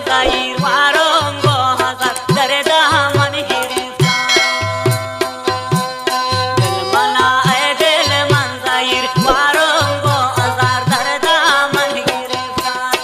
मंजाईर वारोंगो हजार दर्दा मन गिरफ्तार दिल मना ए दिल मंजाईर वारोंगो हजार दर्दा मन गिरफ्तार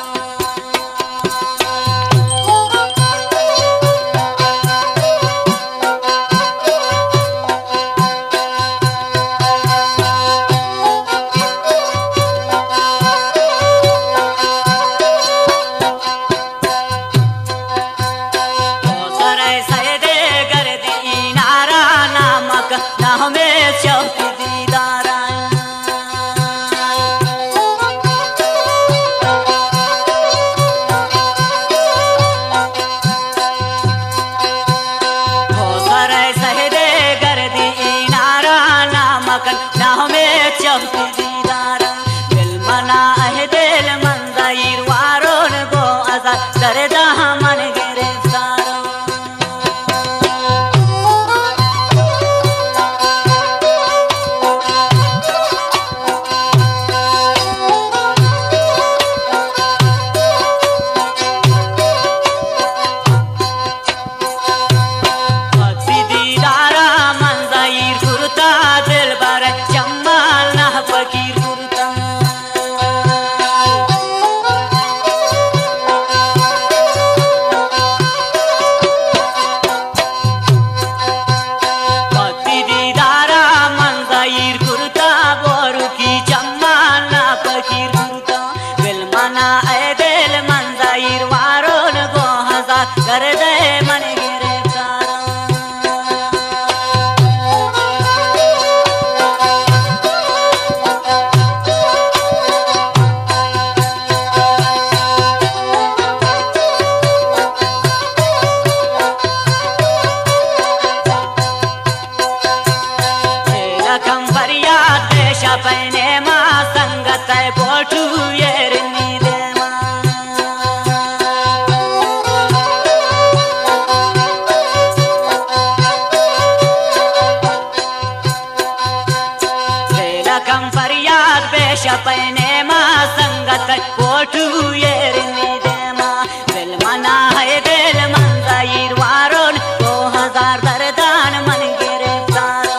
दर्दा मन गिरफ्तार भक्ति दीदारा मंजाईर कुर्ता दिल बर जमाल ना फकीर कुर्ता कर दे मन गिरफ्तार लखम फरियाद देश पहने माँ संगत है बोटू येर पहने माँ संगत कोठू येर निदेमा दिल मना है दिल मंजाईर वारोन 2000 दर्दान मन गिरफ्तार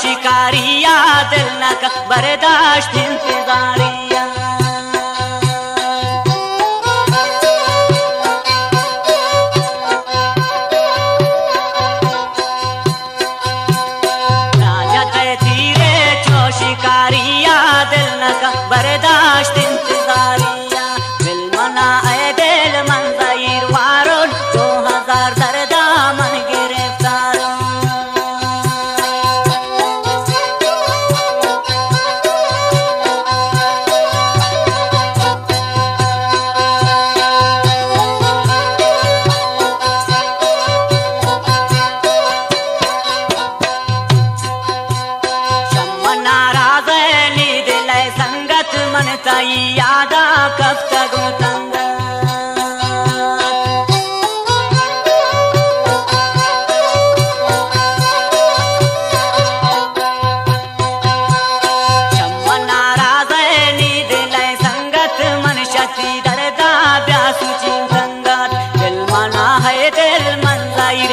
शिकारिया दिल न का बर्दाश्त इंतजारिया राजा ते धीरे जो शिकारिया दिल न का बर्दाश्त इंतजारिया दिल मना ए दिल मंजाईर वारोन 2000 दर्दा मन गिरफ्तार मनताई यादा कब तक तंग नाराज नींद लय संगत मन शक्ति दर्दा ब्यासुची संगत दिल मना है दिल मंजाईर